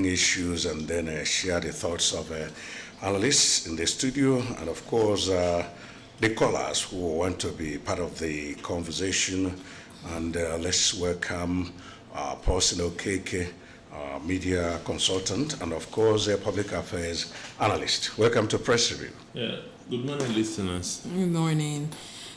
issues and then share the thoughts of analysts in the studio and of course the callers who want to be part of the conversation. And let's welcome Paulson Okeke, media consultant, and of course a public affairs analyst. Welcome to Press Review. Yeah. Good morning, listeners. Good morning.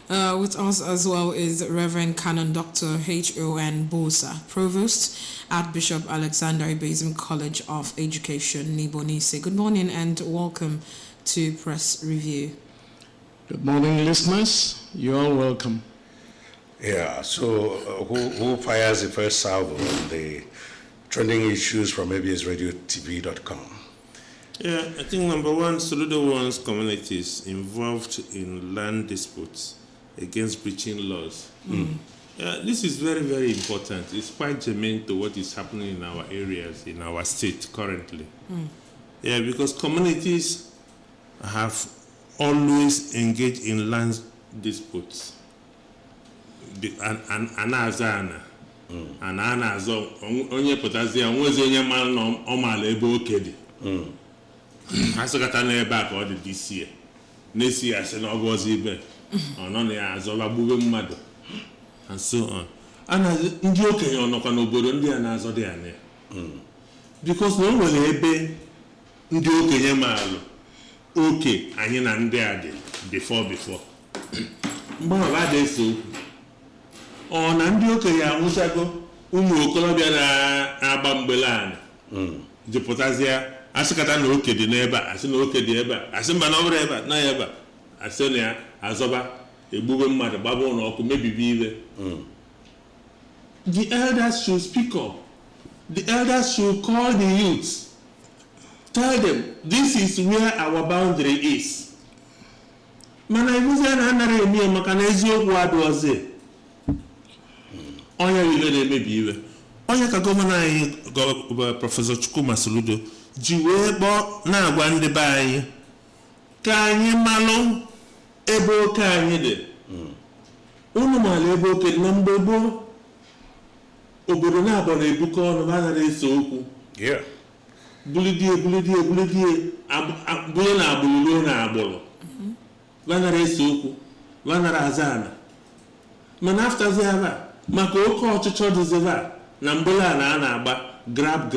With us as well is Reverend Canon Dr. H.O.N. Bosa, Provost at Bishop Alexander Ibezim College of Education, Nibonise. Good morning and welcome to Press Review. Good morning, listeners. You're all welcome. Yeah, so who fires the first salvo on the trending issues from absradiotv.com? Yeah, I think number one, Soludo wants communities involved in land disputes against breaching laws. Yeah, this is very, very important. It's quite germane to what is happening in our areas, in our state currently. Yeah, because communities have always engaged in land disputes. Anazana. Anazo, onye potazia, onwezi onye man omala ebe okedi. Asokata na ebe a ka ọ dị this year. Next year, asị na ọ bụ ọzọ ibe. Ọ nọ na ya azọba gbube mmadụ. And so on. Ndị okenye ọnọkwa n'obodo ndị a na-azọ dị anya. Because na o nwere ebe ndị okenye maalụ oke anyị na ndị a dị before. Mgbe ọ ga-ada ese okwu. Ọ na ndị okenye anwụchago ụmụ okorobịa na-agba mgbele anyị. Jupụtazịa asịkata na oke dị n'ebe a, asị na oke dị ebe a, asị mba na ọ bụrụ ebe a, na ebe a, asị na ya azọba egbube mmadụ gbaba ụlọ ọkụ mebibi iwe. The elders should speak up. The elders should call the youths. Tell them, this is where our boundary is. Mana ibuze na anara eme maka na eziokwu adụọzi. Onye iwe na-emebi iwe. Onye ka gọvanọ anyị Prọfesọ Chukwuma Soludo ji wee kpọọ na-agwa ndị be anyị ka anyị malụ ebe oke anyị dị. Unu maala ebe oke dị na mgbe gboo obodo na-abọ na-ebukọ ọnụ na ese okwu. Bulidie bunye na agbụrụ ruo na agbụrụ. Vanara ese okwu, vanara aza ana. Mana aftazi aba maka oke ọchịchọ dịziva na mgbele a na-agba grab.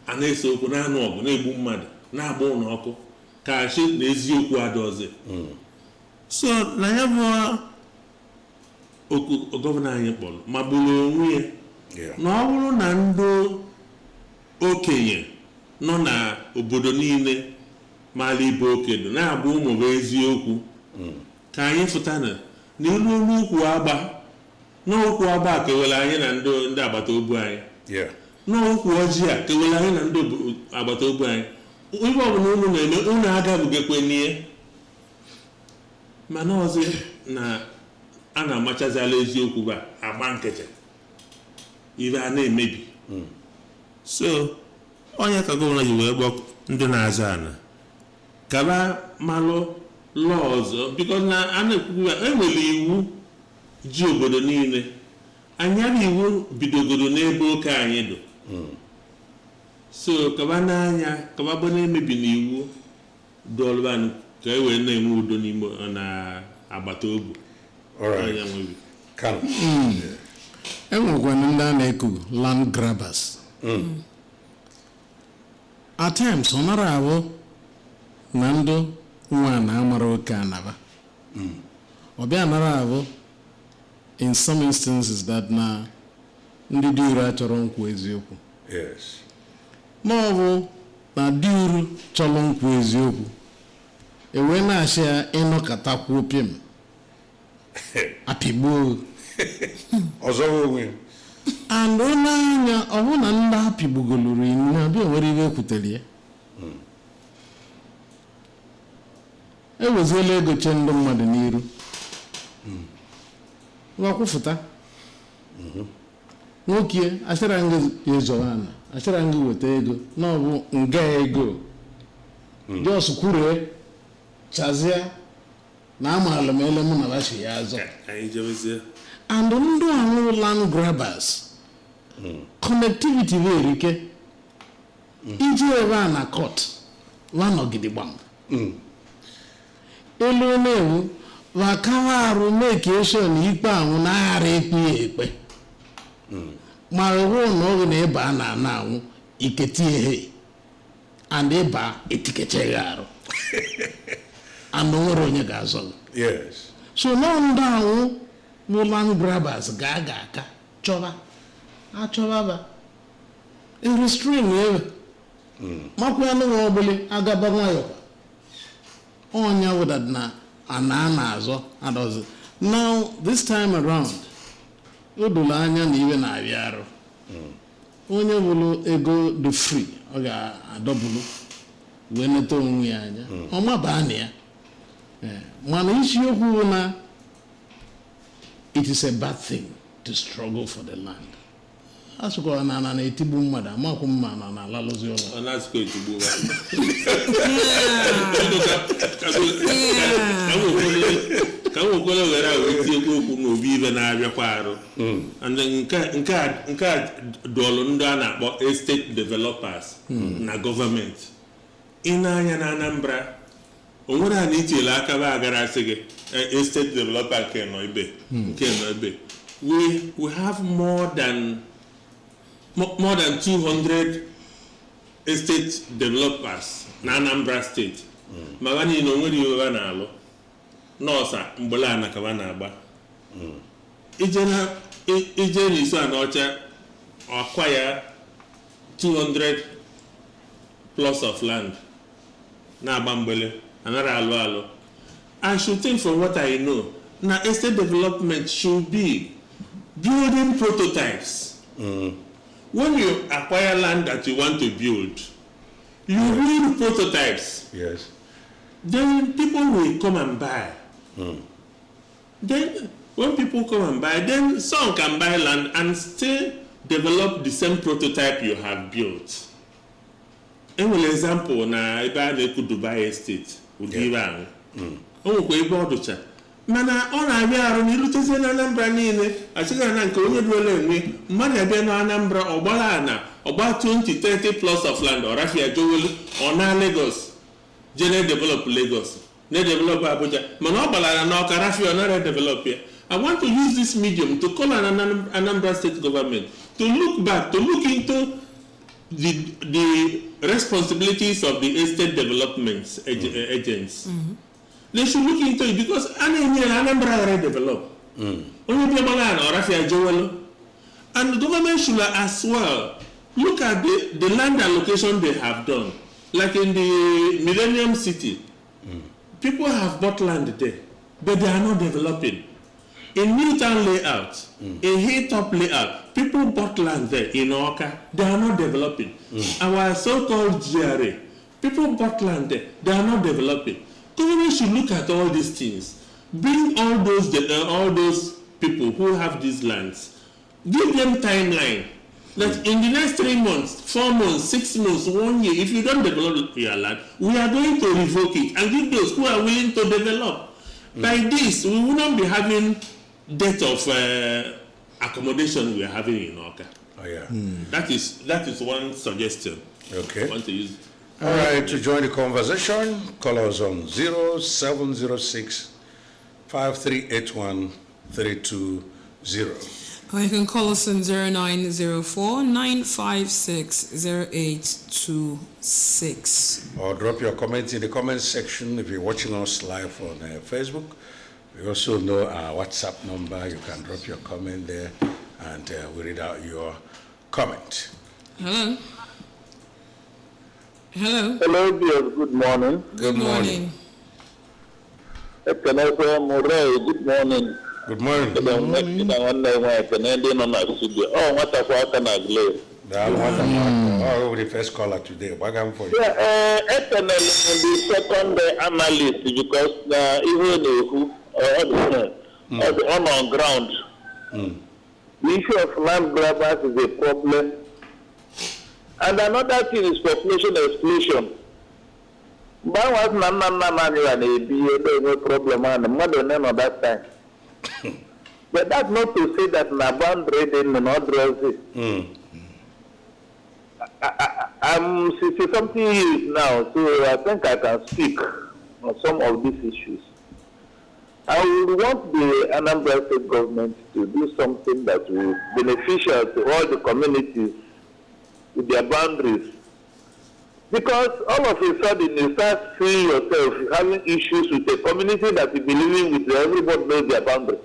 A na-ese okwu na-anụ ọgụ na-egbu mmadụ na-agba ụlọ ọkụ ka achị na eziokwu adọzi. So na ya bụ okwu gọvanọ anyị kpọrọ ma gburu onwe ya na ọ bụrụ na ndị okenye nọ na obodo niile mara ibe okenye na-agba ụmụ bụ eziokwu ka anyị fụta na n'ilu n'ukwu agba n'okwu agba kewere anyị na ndị agbata obi anyị. N'okwu ọjị a kewere anyị na ndị agbata obi anyị. Ibe ọbụla unu na-eme unu agabugekwe n'ihe. Mana ọzọ na a na-amachazala eziokwu ba agba nkịtị. Ibe a na-emebi. So onye ka gọvanọ ji wee gbọ ndị na-azọ ana kaba malụ lọọ ọzọ because na a na-ekwu enwere iwu ji obodo niile. Anyị bụ iwu bidogoro n'ebe oke anyị dị. So kaba n'anya kaba bụ na-emebi n'iwu dọlụbanụ ka e wee na-enwe udo n'ime na agbata obi. Enwekwana ndị a na-eku land grabbers. At times ọ nara ahụ na ndụ nwa na-amara oke anaba. Ọ bịa nara ahụ in some instances that na ndị dị uru achọrọ nkwu eziokwu. Ma ọ bụ na dị uru chọrọ nkwu eziokwu ewe na-achị ya ịnọkọtakwuo pịm apịgbuo ọzọ onwe. And onye anya ọhụ na ndị apịgbugoluru inu abịa nwere iwe ekwutere ya. Eweziela ego che ndị mmadụ n'iru wakwụfụta nwoke achara ngị ezọwa ana achara ngị weta ego na ọ bụ nga ego jos kwurue chazia na amaala m ele mụ na bachi ya azọ. And ndị ahụ land grabbers connectivity very ike iji ebe a na court wanọgide gbam elu na-ewu wakawa arụ mediation ikpe ahụ na-aghara ekpe ya ekpe ma ewu na oge na ịba a na anwụ iketi ehe and ịba etikecheghị arụ and onwere onye ga-azọ gị. Yes. So now ndị ahụ bụ land grabbers ga-aga aka chọba achọba ba restrain ebe makwa anụghị ọbụla agaba nwayọ ọnya wụda na ana na-azọ adọzi. Now this time around o doro anya na iwe na-abịa arụ onye bụrụ ego dị free ọ ga-adọbulu wee neta onwe ya anya ọma baa na ya mana isiokwu bụ na it is a bad thing to struggle for the land. Asụkwa na na-etigbu mmadụ amakwu mma na alalụzi ụlọ. Ọ na-asụkwa etigbu ka nwekwere were ahụ etiekwu okwu n'obi ibe na-abịakwa arụ. And nke a dụọlụ ndị a na-akpọ estate developers na gọọmenti. Ị na-anya na Anambra o nwere a na itiele aka ba agara asị gị estate developer nke nọ ebe we have more than 200 estate developers na Anambra state ma ba niile onwere iwe ba na-alụ nọọsa mgbele ana ka ba na-agba ije n'iso a n'ọcha ọkwa ya 200 plus of land na-agba mgbele another alụ. I should think from what I know now estate development should be building prototypes. When you acquire land that you want to build, you build prototypes. Yes. Then people will come and buy. Then when people come and buy, then some can buy land and still develop the same prototype you have built. An example na ebe a na-ekwu Dubai estate ụdị ibe ahụ o nwekwa ebe ọdụcha mana ọ na-abịa arụ na irutezie na Anambra niile achịga na nke onye duola enwe mmadụ abịa na Anambra ọgbara ana ọgba 20-30 plus of land ọrafia jowelu ọ na Lagos jene develop Lagos na develop Abuja mana ọ gbalara na ọka rafia ọ nara develop ya. I want to use this medium to call on Anambra state government to look back, to look into the responsibilities of the estate development agents. They should look into it because Anambra already developed. Only people are Rafia Joel. And the government should as well look at the land allocation they have done. Like in the Millennium City, people have bought land there, but they are not developing. In Newtown layout, in hilltop layout, people bought land there in Oka, they are not developing. Our so-called GRA, people bought land there, they are not developing. Government should look at all these things, bring all those people who have these lands, give them timeline. That in the next 3 months, 4 months, 6 months, 1 year, if you don't develop your land, we are going to revoke it and give those who are willing to develop. By this, we will not be having debt of accommodation we are having in Oka. Oh yeah. That is one suggestion. Okay. I want to use. All right, to join the conversation, call us on 0706 5381 320. Or you can call us on 0904 956 0826. Or drop your comments in the comment section if you're watching us live on Facebook. We also know our WhatsApp number. You can drop your comment there and we read out your comment. Hello. Hello. Hello, dear. Good morning. Good morning. Good morning. Good morning. Oh, the first caller today. Welcome for you. Yeah, the second analyst because even on ground, the issue of land grabbers is a problem. And another thing is population explosion. But was no problem and mother name at that time. But that's not to say that na boundary they not draw it. I'm 60-something years now, so I think I can speak on some of these issues. I would want the Anambra State government to do something that will be beneficial to all the communities with their boundaries. Because all of a sudden you start seeing yourself having issues with a community that you be living with, everybody knows their boundaries.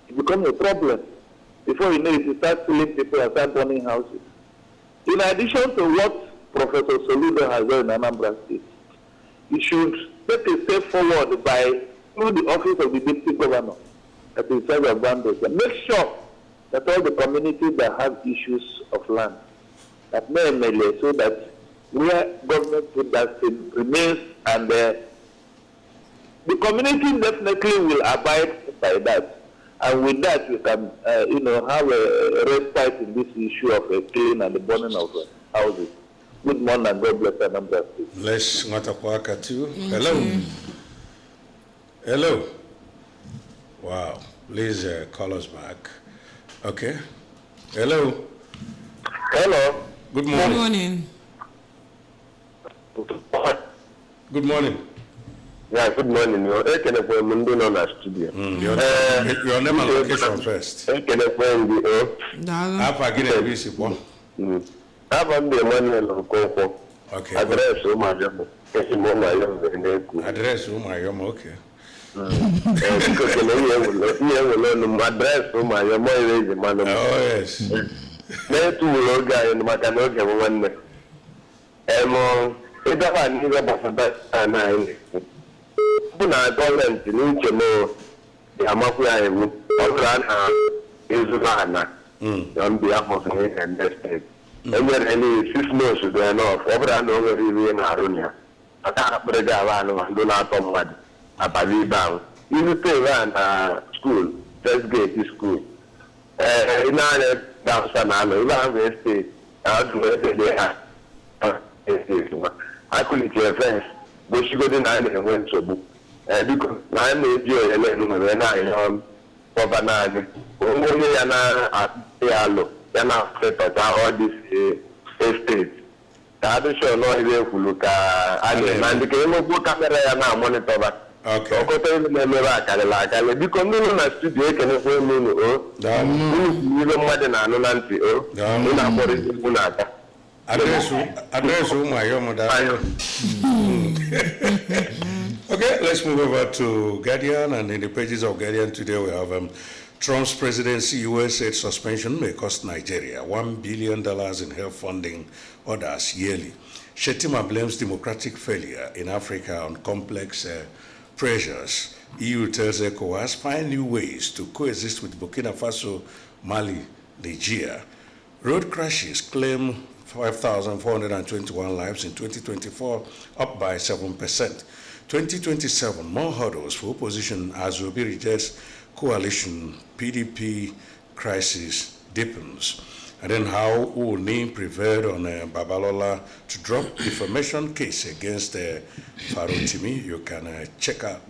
It becomes a problem. Before you know it, you start killing people and start burning houses. In addition to what Professor Soludo has done in Anambra State, you should take a step forward by through the office of the deputy governor that is in charge of boundaries and make sure that all the communities that have issues of land that may MLA, so that where government put that thing remains, and the community definitely will abide by that. And with that, we can, have a respite in this issue of a killing and the burning of houses. Good morning and God bless Anambra State. Let's Ngatakwaka too. Hello. Hello. Wow. Please call us back. Okay. Hello. Hello. Good morning. Good morning. Good morning. Yeah, good morning. Your studio. Your name and location first. Okay. Address Okay. on behalf of the and the state. And then any 6 months to the north, over and over in Arunia. I can't break around and do not come what I believe down. You stay around school, first gate is school. In our downtown, around state, out to where I couldn't hear friends, but she got in and went to book. Because I made you a little when I Governor, only Yana all these estates. The other show no idea who look at and the game of camera and monitor that. Okay. Because no one studio can afford me. Even more than an Nancy. Address Okay, let's move over to Guardian, and in the pages of Guardian today we have Trump's presidency U.S. aid suspension may cost Nigeria $1 billion in health funding orders yearly. Shettima blames democratic failure in Africa on complex pressures. EU tells ECOWAS find new ways to coexist with Burkina Faso, Mali, Niger. Road crashes claim 5,421 lives in 2024, up by 7%. 2027, more hurdles for opposition as Obi rejects coalition PDP crisis deepens. And then how Uni prevailed on Babalola to drop defamation case against Farotimi. You can check out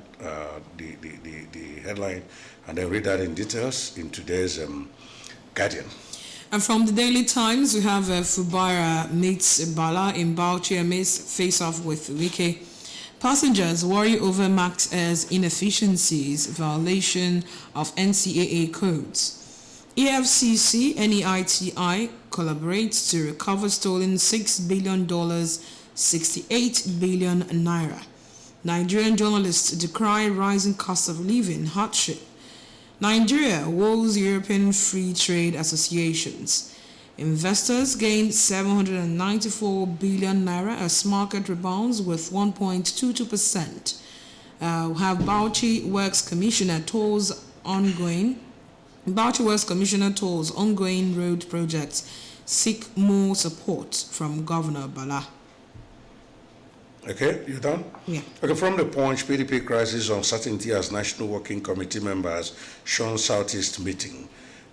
the headline and then read that in details in today's Guardian. And from the Daily Times, we have Fubara meets Bala in Bauchi amidst face-off with Wike. Passengers worry over Max Air's inefficiencies, violation of NCAA codes. EFCC, NEITI collaborates to recover stolen $6 billion, 68 billion naira. Nigerian journalists decry rising cost of living hardship. Nigeria woes European Free Trade Associations. Investors gained 794 billion naira as market rebounds with 1.22%. Have Bauchi Works Commissioner tolls ongoing. Bauchi Works Commissioner tolls ongoing road projects seek more support from Governor Bala. Okay, you done? Yeah. Okay, from the Punch, PDP crisis uncertainty as National Working Committee members Sean Southeast meeting.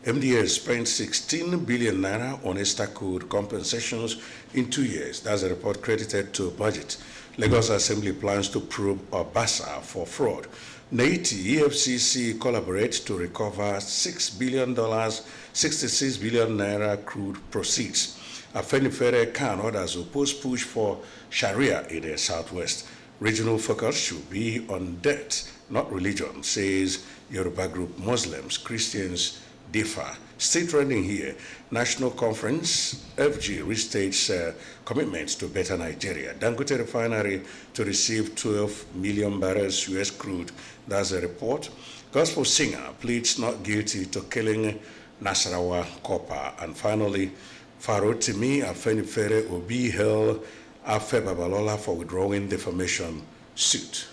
MDA spent 16 billion naira on Esta code compensations in 2 years. That's a report credited to budget. Lagos Assembly plans to probe Obasa for fraud. Naiti, EFCC collaborates to recover $6 billion, 66 billion naira crude proceeds. Afenifere can orders oppose push for Sharia in the Southwest. Regional focus should be on debt, not religion, says Yoruba group. Muslims, Christians differ. Still trending here, National Conference, FG restates commitments to better Nigeria. Dangote Refinery to receive 12 million barrels US crude. That's a report. Gospel singer pleads not guilty to killing Nasarawa copper. And finally, Farotimi Afenifere Obi held Afe Babalola for withdrawing defamation suit.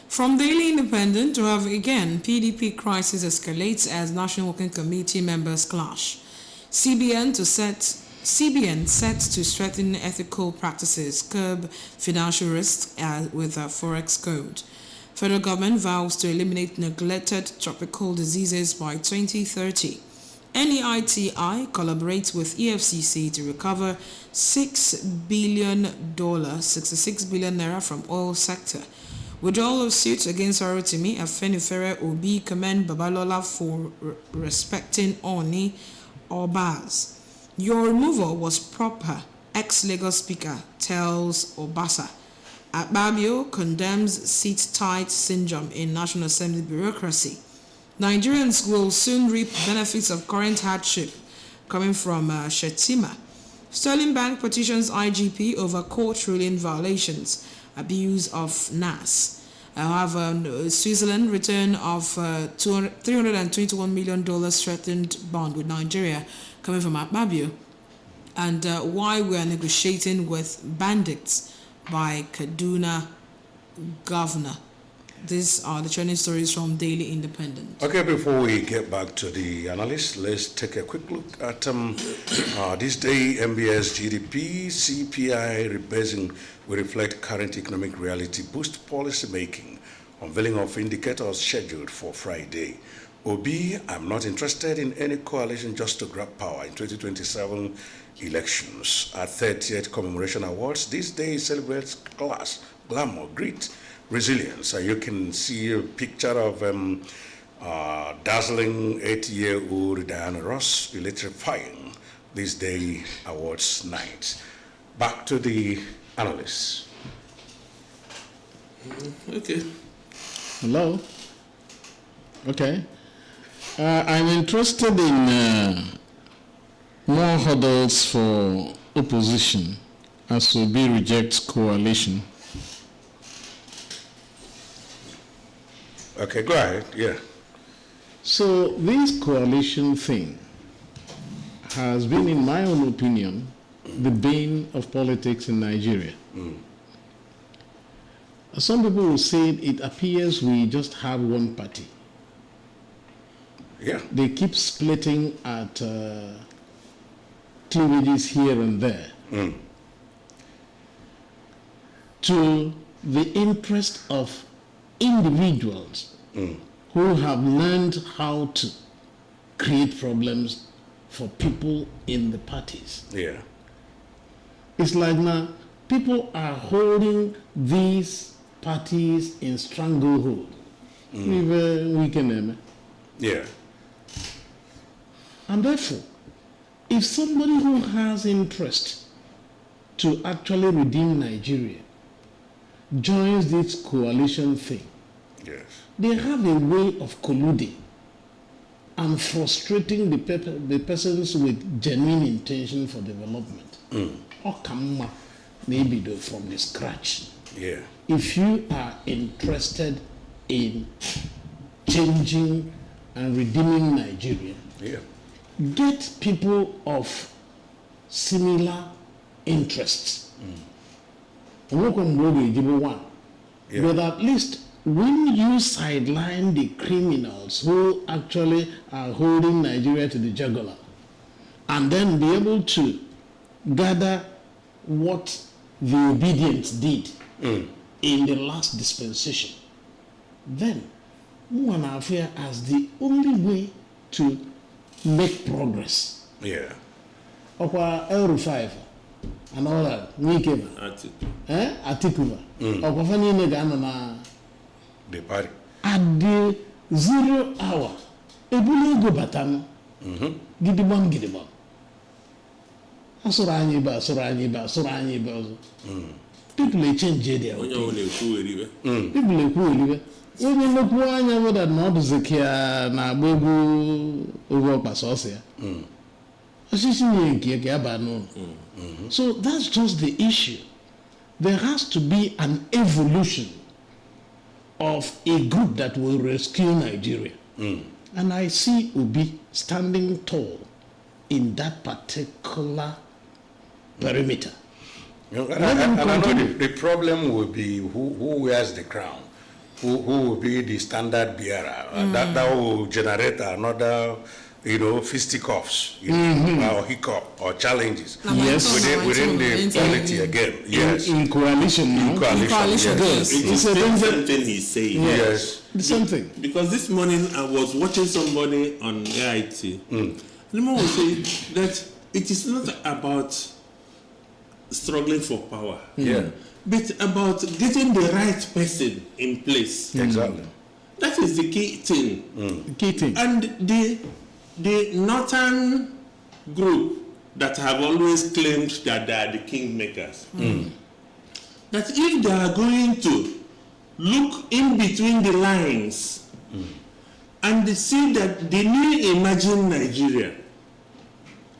From Daily Independent, we have again, PDP crisis escalates as National Working Committee members clash. CBN set to strengthen ethical practices, curb financial risks with a forex code. Federal government vows to eliminate neglected tropical diseases by 2030. NEITI collaborates with EFCC to recover $6 billion, 66 billion naira from oil sector. Withdrawal of suits against Arotimi, Afenifere Obi commend Babalola for respecting Oni Obaz. Your removal was proper, ex-Lagos speaker tells Obasa. Akpabio condemns seat-tight syndrome in National Assembly bureaucracy. Nigerians will soon reap benefits of current hardship coming from Shetima. Sterling Bank petitions IGP over court ruling violations. Abuse of NAS. However, Switzerland return of $321 million threatened bond with Nigeria coming from Akpabio, and why we are negotiating with bandits by Kaduna governor. These are the trending stories from Daily Independent. Okay, before we get back to the analyst, let's take a quick look at this day MBS GDP, CPI rebasing will reflect current economic reality, boost policy making, unveiling of indicators scheduled for Friday. Obi, I'm not interested in any coalition just to grab power in 2027 elections. At 30th Commemoration Awards, this day celebrates class, glamour, grit, resilience. You can see a picture of dazzling 8-year-old Diana Ross electrifying this day awards night. Back to the analysts. Okay. Hello? Okay. I'm interested in more hurdles for opposition as Obi rejects coalition. Okay, go ahead. Yeah. So this coalition thing has been, in my own opinion, the bane of politics in Nigeria. Some people will say it appears we just have one party. Yeah. They keep splitting at cleavages here and there to the interest of individuals who have learned how to create problems for people in the parties. Yeah. It's like now people are holding these parties in stranglehold. Yeah. And therefore, if somebody who has interest to actually redeem Nigeria joins this coalition thing, Yes. they have a way of colluding and frustrating the persons with genuine intention for development. Or come maybe from the scratch. Yeah. If you are interested in changing and redeeming Nigeria, Yeah. get people of similar interests. One. Yeah. But at least when you sideline the criminals who actually are holding Nigeria to the jugular, and then be able to gather what the obedience did in the last dispensation, then Muanafia as the only way to make progress. Yeah. Okwa L5 and all that, Nikeva, Atikuva. Okwa Fani Negano na the party. At the 0 hour, ebule go batano. Gidibam. Asura anyị ba. People change their opinion. People ekwu eliwe. Onye nnukwu anya weda na ọ dịzị ka na-agba egwu oge ọkpasa ọsọ ya. Osisi nye nke ka ya ba n'ụlọ. So that's just the issue. There has to be an evolution of a group that will rescue Nigeria. And I see Obi standing tall in that particular perimeter. And I know the problem will be who wears the crown, who will be the standard bearer. That will generate another, fisticuffs, or hiccup or challenges. Yes. Within the polity again. Yes. In coalition now. In coalition, yes. It's the same thing he's saying. Yes. The same thing. Because this morning I was watching somebody on AIT. The man was saying that it is not about struggling for power, but about getting the right person in place. Exactly. That is the key thing. And the northern group that have always claimed that they are the kingmakers, that if they are going to look in between the lines and see that the new imagined Nigeria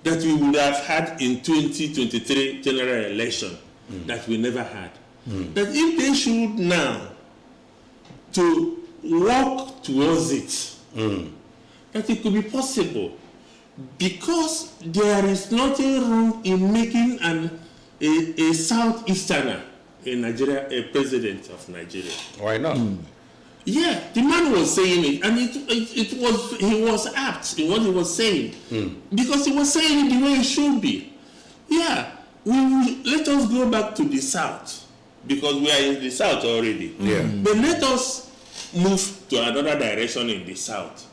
that we would have had in 2023 general election that we never had, that if they should now to walk towards it, that it could be possible, because there is nothing wrong in making a southeasterner in Nigeria a president of Nigeria. Why not? Yeah, the man was saying it, and he was apt in what he was saying, because he was saying it the way it should be. Yeah, let us go back to the south, because we are in the south already. Yeah. But let us move to another direction in the south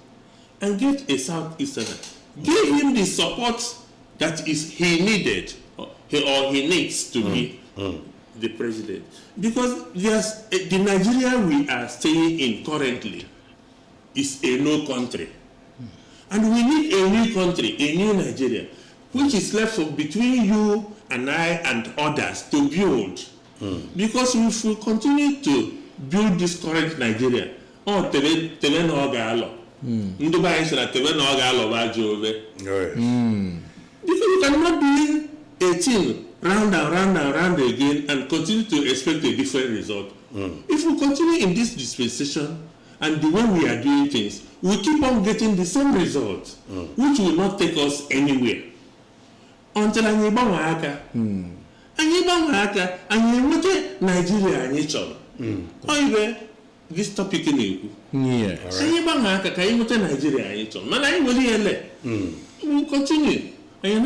and get a southeasterner. Give him the support that he needed or he needs to be the president. Because the Nigeria we are staying in currently is a no country. And we need a new country, a new Nigeria, which is left between you and I and others to build. Because if we continue to build this current Nigeria, tebe na oga alo. Ndị ba anyị na tebe na oga alo ba jove. Because you cannot do a thing round again and continue to expect a different result. If we continue in this dispensation and the way we are doing things, we keep on getting the same result, which will not take us anywhere. Until anyị gbanwe aka. Anyị gbanwe aka, anyị enweta Nigeria anyị chọrọ. Oyibe, this topic na-ekwu. Anyị gbanwe aka ka anyị enweta Nigeria anyị chọrọ. Mana anyị nwere ihe le. We will continue. Yes.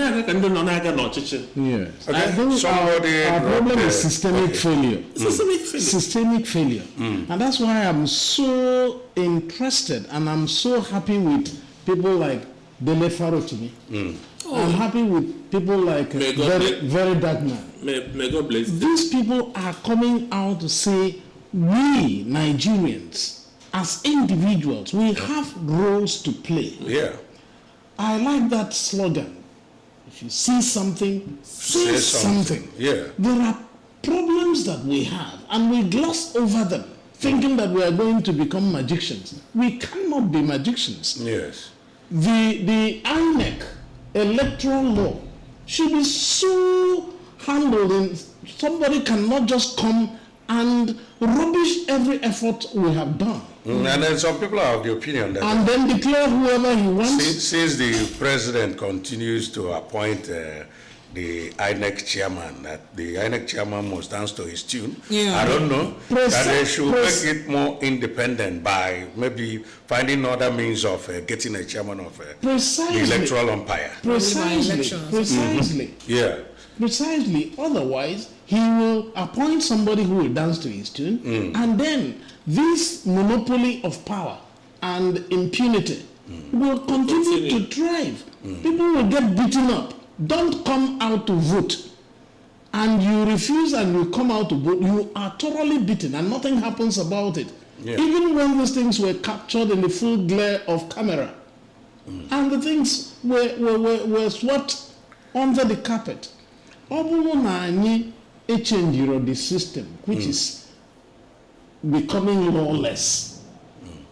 I think our problem is systemic failure. Systemic failure. And that's why I'm so interested and I'm so happy with people like Dele Farotimi. I'm happy with people like very dark man. May God bless them. These people are coming out to say, we Nigerians, as individuals, we have roles to play. Yeah. I like that slogan. If you see something, say something. Yeah. There are problems that we have, and we gloss over them, thinking that we are going to become magicians. We cannot be magicians. Yes. The INEC electoral law should be so handled, and somebody cannot just come and rubbish every effort we have done. And then some people are of the opinion that... And then declare whoever he wants. Since the president continues to appoint the INEC chairman, that the INEC chairman must dance to his tune, I don't know, that they should make it more independent by maybe finding other means of getting a chairman of the electoral umpire. Precisely. Yeah. Precisely. Otherwise, he will appoint somebody who will dance to his tune, and then this monopoly of power and impunity will continue to thrive. People will get beaten up. Don't come out to vote. And you refuse and you come out to vote, you are thoroughly beaten and nothing happens about it. Yeah. Even when these things were captured in the full glare of camera, and the things were swept under the carpet. A change of the system, which is becoming lawless.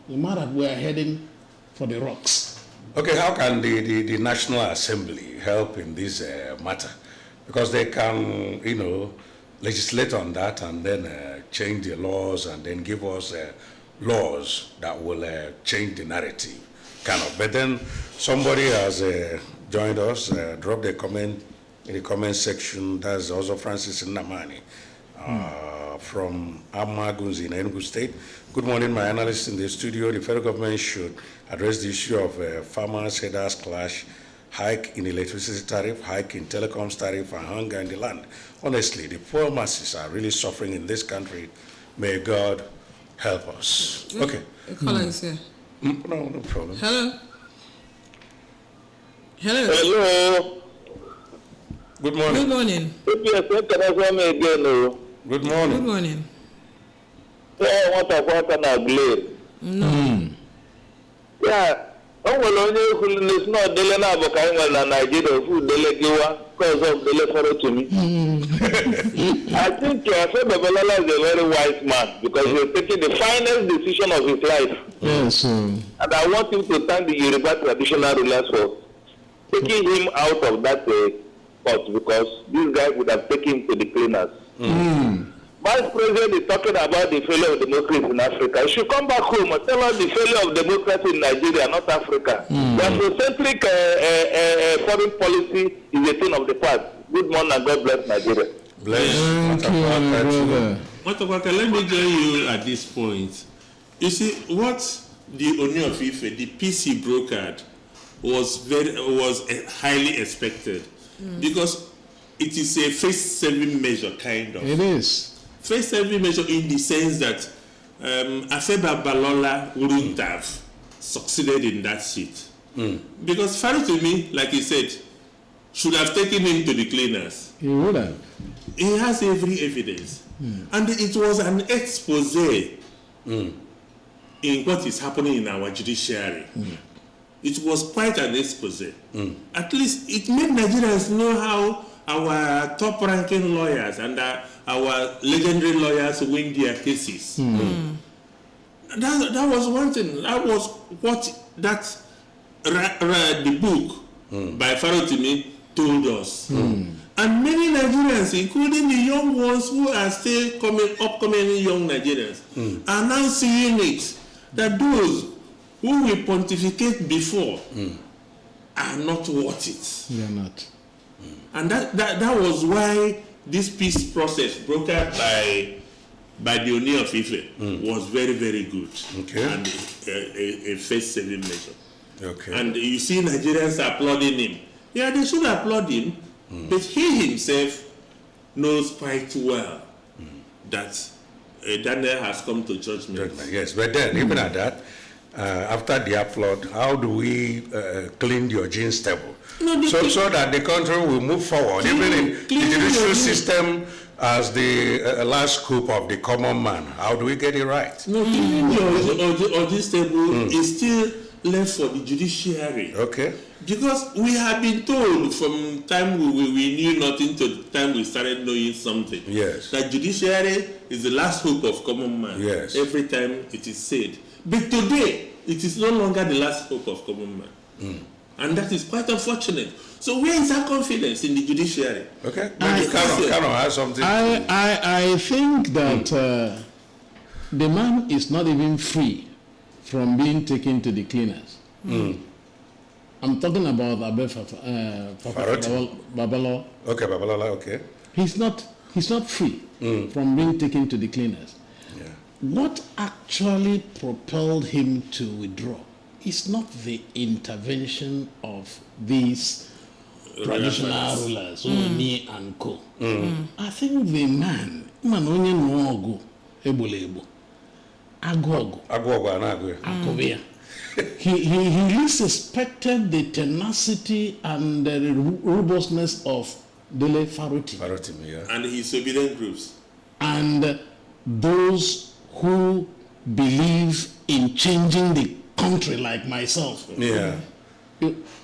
No matter we are heading for the rocks. Okay, how can the National Assembly help in this matter? Because they can, legislate on that and then change the laws and then give us laws that will change the narrative, kind of. But then somebody has joined us, dropped a comment in the comment section. That's also Francis Nnamani from Amagunzi in Enugu State. Good morning, my analysts in the studio. The federal government should address the issue of farmers' headers clash, hike in electricity tariff, hike in telecoms tariff, and hunger in the land. Honestly, the poor masses are really suffering in this country. May God help us. Okay. A caller is here. No problem. Hello. Hello. Hello. Good morning. Good morning. Yes, can I come again? Good morning. Good morning. I want to work on a blade. No. Yeah. It's not Delena Bokaima and Nigeria who delegawa because of the letter to me. I think Babalola is a very wise man because he is taking the finest decision of his life. Yes. And I want him to thank the Yoruba traditional rulers for taking him out of that pot because this guy would have taken him to the cleaners. Vice President is talking about the failure of democracy in Africa. He should come back home and tell us the failure of democracy in Nigeria, not Africa. The Afrocentric foreign policy is a thing of the past. Good morning and God bless Nigeria. Bless. Matawaka, let me join you at this point. You see, what the Oni of Ife, the PC brokered, was highly expected because it is a face-saving measure, kind of. It is. Face-saving measure in the sense that Afeba Balola wouldn't have succeeded in that seat. Because Farutumi, like he said, should have taken him to the cleaners. He would have. He has every evidence. And it was an expose in what is happening in our judiciary. It was quite an expose. At least it made Nigerians know how our top-ranking lawyers and our legendary lawyers win their cases. That was one thing. That was what the book by Farotimi told us. And many Nigerians, including the young ones who are still upcoming young Nigerians, are now seeing it, that those who will pontificate before are not worth it. They are not. And that was why this peace process brokered by the Oni of Ife was very, very good. Okay. And a face-saving measure. Okay. And you see Nigerians applauding him. Yeah, they should applaud him, but he himself knows quite well that Daniel has come to judgment. Yes, but then even at that, after the applaud, how do we clean your genes table? So that the country will move forward, even in the judicial system as the last scoop of the common man. How do we get it right? No, cleaning your genes table is still left for the judiciary. Okay. Because we have been told from time we knew nothing to the time we started knowing something. Yes. That judiciary is the last hope of common man. Yes. Every time it is said. But today, it is no longer the last hope of common man. And that is quite unfortunate. So where is our confidence in the judiciary? Okay. Cannot have something. I think that the man is not even free from being taken to the cleaners. I'm talking about Babalo. Okay, Babalola, okay. He's not free from being taken to the cleaners. Yeah. What actually propelled him to withdraw is not the intervention of these traditional rulers, Oni and Co. I think the man onye no ogu ebulebo. Agwogo. He least suspected the tenacity and the robustness of Dele Farotimi. And his obedient groups. And those who believe in changing the country like myself. Yeah.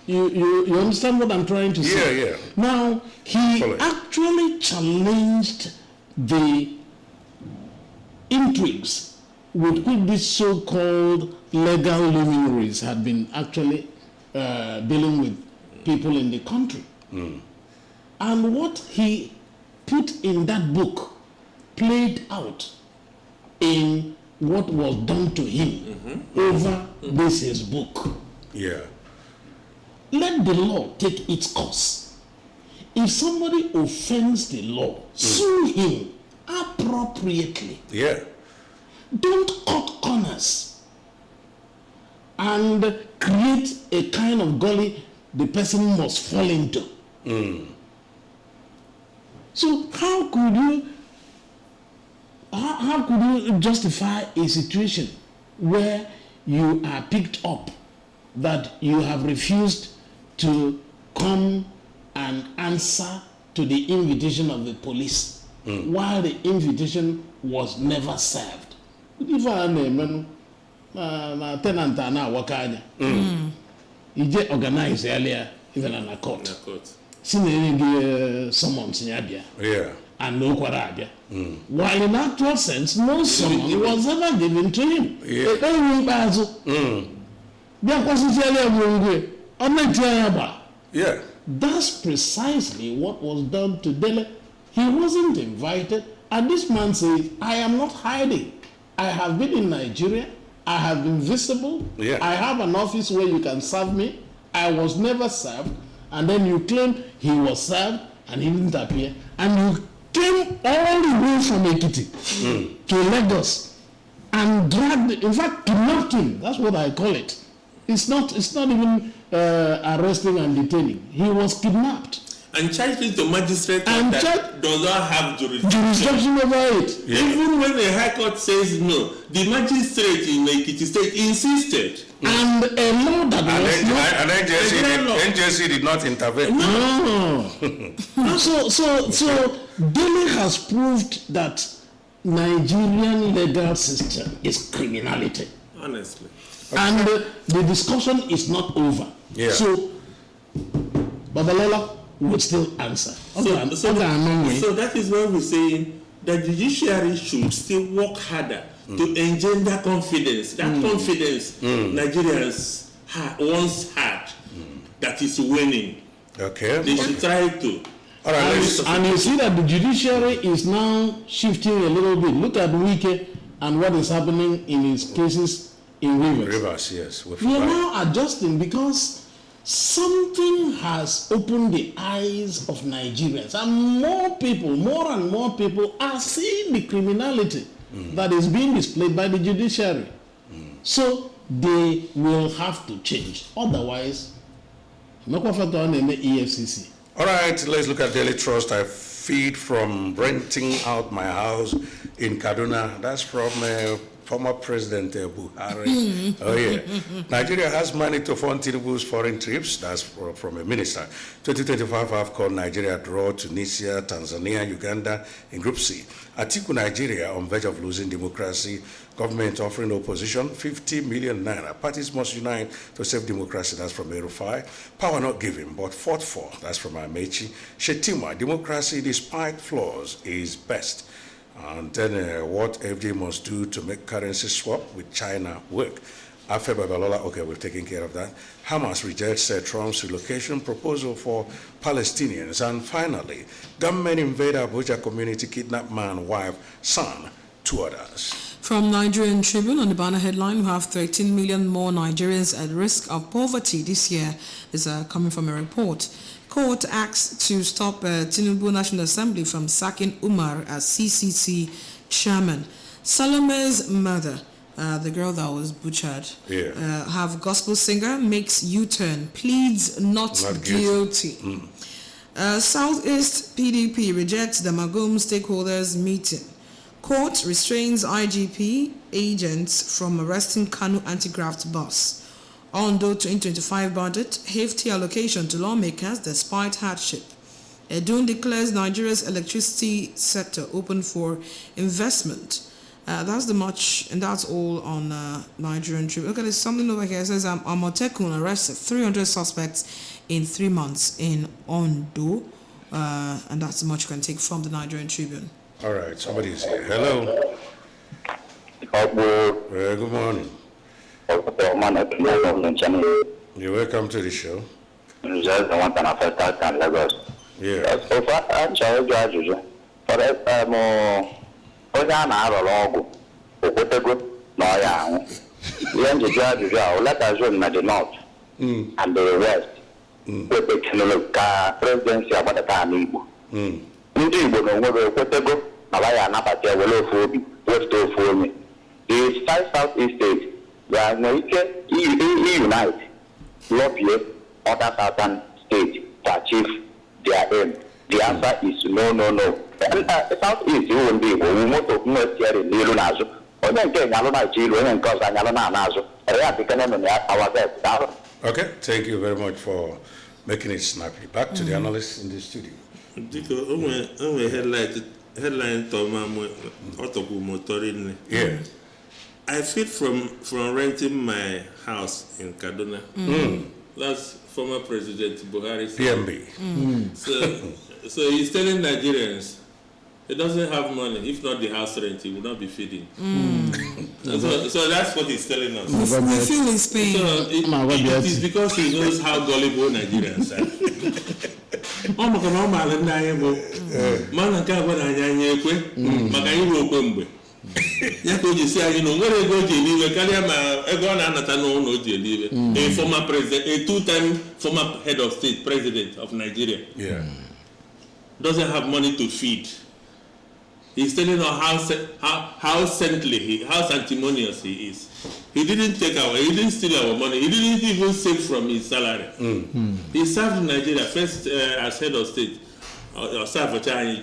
You understand what I'm trying to say? Yeah, yeah. Now, he Follow it. actually challenged the intrigues with which these so-called legal luminaries had been actually dealing with people in the country. And what he put in that book played out in what was done to him over this his book. Yeah. Let the law take its course. If somebody offends the law, sue him appropriately. Yeah. Don't cut corners and create a kind of gully the person must fall into. So how could you justify a situation where you are picked up that you have refused to come and answer to the invitation of the police while the invitation was never served? If I name na tenant na wakanya ije organize earlier even in a court sinenge summons nyabia Yeah. and no kwarabia while in actual sense no summons was ever given to him. Yeah. That's precisely what was done to Dele. He wasn't invited, and this man says, I am not hiding. I have been in Nigeria. I have been visible. Yeah. I have an office where you can serve me. I was never served. And then you claim he was served and he didn't appear. And you came all the way from Ekiti to Lagos and dragged, in fact, kidnapped him. That's what I call it. It's not even arresting and detaining. He was kidnapped. And charged with the magistrate And that does not have jurisdiction. Jurisdiction over it. Yeah. Even when the High Court says no, the magistrate in Ekiti State insisted. And a law that was not. And NJC did not intervene. No. So Delhi has proved that Nigerian legal system is criminality. Honestly. And the discussion is not over. Yeah. So Babalola would still answer. So that is why we're saying the judiciary should still work harder to engender confidence. That confidence Nigerians once had that is waning. Okay. They should try to. All right. And you see that the judiciary is now shifting a little bit. Look at Wike and what is happening in his cases in Rivers. Rivers, yes. We are now adjusting because something has opened the eyes of Nigerians, and more and more people are seeing the criminality that is being displayed by the judiciary. So they will have to change. Otherwise, EFCC. All right, let's look at Daily Trust. I feed from renting out my house in Kaduna. That's from former President Buhari. Oh, yeah. Nigeria has money to fund Tinubu's foreign trips. That's from a minister. 2025 AFCON Nigeria draw Tunisia, Tanzania, Uganda in Group C. Atiku Nigeria on verge of losing democracy. Government offering opposition 50 million naira. Parties must unite to save democracy. That's from Erufai. Power not given, but fought for. That's from Amechi. Shetima, democracy despite flaws is best. And then what FD must do to make currency swap with China work. After Babalola, okay, we've taken care of that. Hamas rejects Trump's relocation proposal for Palestinians. And finally, gunmen invade Abuja community, kidnap man, wife, son, 2 others. From Nigerian Tribune, on the banner headline, we have 13 million more Nigerians at risk of poverty this year. This is coming from a report. Court acts to stop Tinubu National Assembly from sacking Umar as CCC chairman. Salome's mother, the girl that was butchered, have gospel singer makes U-turn, pleads not guilty. Southeast PDP rejects the Magum stakeholders meeting. Court restrains IGP agents from arresting Kanu anti-graft boss. Ondo 2025 budget, hefty allocation to lawmakers despite hardship. Edun declares Nigeria's electricity sector open for investment. That's the much, and that's all on Nigerian Tribune. Okay, there's something over here. It says Amotekun arrested 300 suspects in 3 months in Ondo, and that's the much you can take from the Nigerian Tribune. All right, somebody's here. Hello. Good morning. You're welcome to the show. Just the one that I first out in Lagos. Yeah. So far, I'm sorry, Judge. For that, let us run the north and the west. With the presidency about the time. Indeed, the 5 southeast states, they are unite, lobby other southern states to achieve their aim. The answer is no. Southeast, you won't be able to move to North in Nilunazo. Okay, thank you very much for making it snappy. Back to the analysts in the studio. Yeah. I feel from renting my house in Kaduna. That's former President Buhari. PMB. So he's telling Nigerians he doesn't have money. If not the house rent, he will not be feeding. So that's what he's telling us. We feel his pain. So it is because he knows how gullible Nigerians are. A former president, a two-time former head of state, president of Nigeria, doesn't have money to feed. He's telling us how saintly, how sanctimonious he is. He didn't steal our money. He didn't even save from his salary. He served in Nigeria first as head of state. Or serve secondly.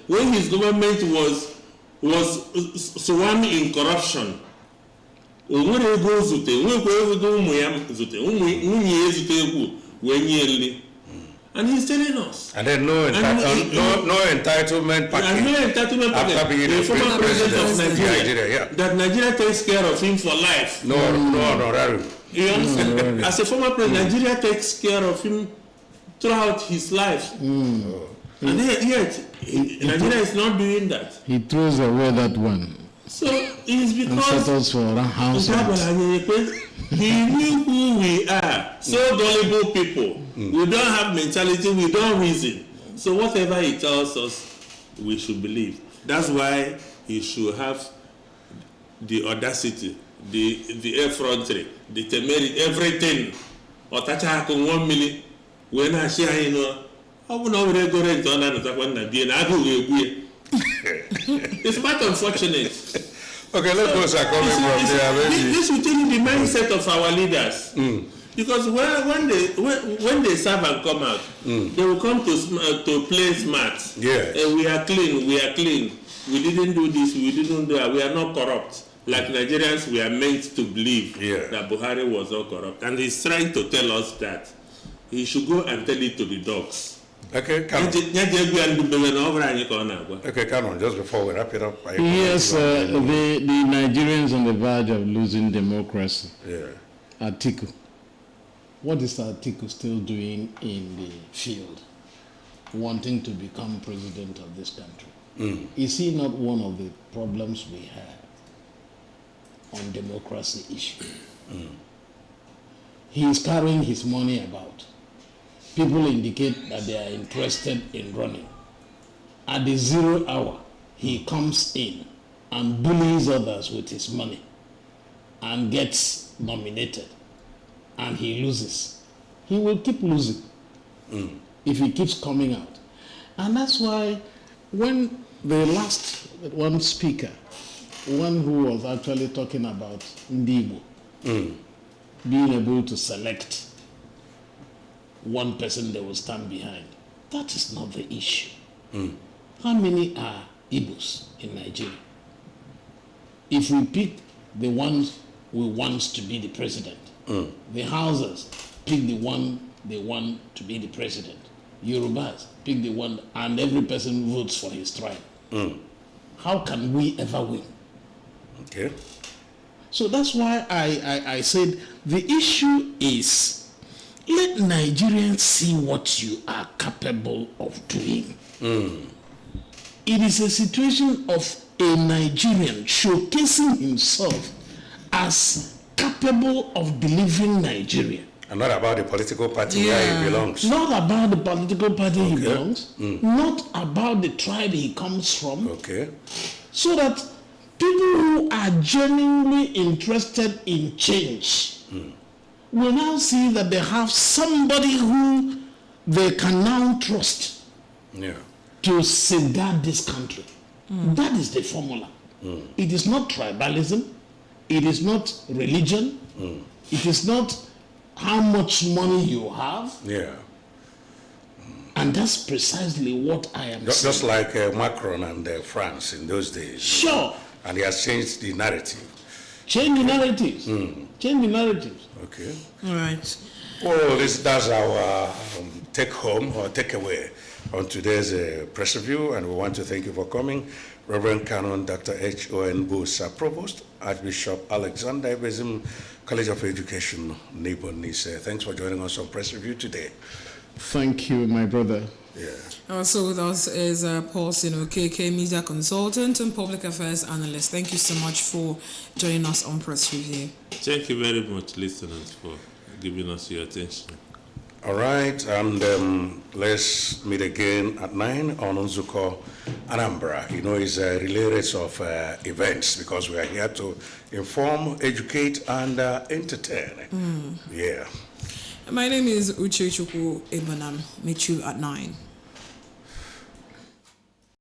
When his government was sworn in corruption, and he's telling us. And then no entitlement package. After being a former president of Nigeria, that Nigeria takes care of him for life. No, You understand? As a former president, Nigeria takes care of him throughout his life. And yet, Nigeria is not doing that. He throws away that one. So it's because settles for a house. He knew who we are. So gullible people. We don't have mentality, we don't reason. So whatever he tells us, we should believe. That's why he should have the audacity, the effrontery, the temerity, everything. Otacha 1 million. When I share, I will not go rent on another. It's quite unfortunate. Okay, let's go, sir. Coming from there, this will tell you the mindset of our leaders. Because when they serve and come out, they will come to play smart. And we are clean. We didn't do this. We didn't do that. We are not corrupt. Like Nigerians, we are meant to believe that Buhari was not corrupt, and he's trying to tell us that he should go and tell it to the dogs. Okay, come on. Okay, come on. Just before we wrap it up. Yes, the Nigerians on the verge of losing democracy. Atiku. What is Atiku still doing in the field, wanting to become president of this country? Is he not one of the problems we have on democracy issue? He is carrying his money about. People indicate that they are interested in running. At the 0 hour, he comes in and bullies others with his money and gets nominated, and he loses. He will keep losing if he keeps coming out. And that's why when the last one speaker, one who was actually talking about Ndibo, being able to select one person they will stand behind, that is not the issue. How many are Igbos in Nigeria? If we pick the ones we want to be the president, the Hausas pick the one they want to be the president, Yorubas pick the one, and every person votes for his tribe. how can we ever win? Okay. So that's why I said the issue is, let Nigerians see what you are capable of doing. It is a situation of a Nigerian showcasing himself as capable of delivering Nigeria. And not about the political party where he belongs. Not about the political party he belongs, not about the tribe he comes from. Okay. So that people who are genuinely interested in change will now see that they have somebody who they can now trust to safeguard this country. That is the formula. It is not tribalism. It is not religion. It is not how much money you have. And that's precisely what I am saying. Just like Macron and France in those days. Sure. And he has changed the narrative. Change the narratives. Change the narratives. Okay. All right. Well, that's our take home or takeaway on today's press review, and we want to thank you for coming. Reverend Canon Dr. H.O.N. Bosa, Provost, Archbishop Alexander Bezim, College of Education, Nibonise. Thanks for joining us on press review today. Thank you, my brother. Also with us is Paul Sino, KK Media Consultant and Public Affairs Analyst. Thank you so much for joining us on press review. Thank you very much, listeners, for giving us your attention. All right, and let's meet again at 9 on Nzuko Anambra. You know, it's a relay race of events because we are here to inform, educate, and entertain. My name is Uche Chukwu Ebanam. Meet you at 9.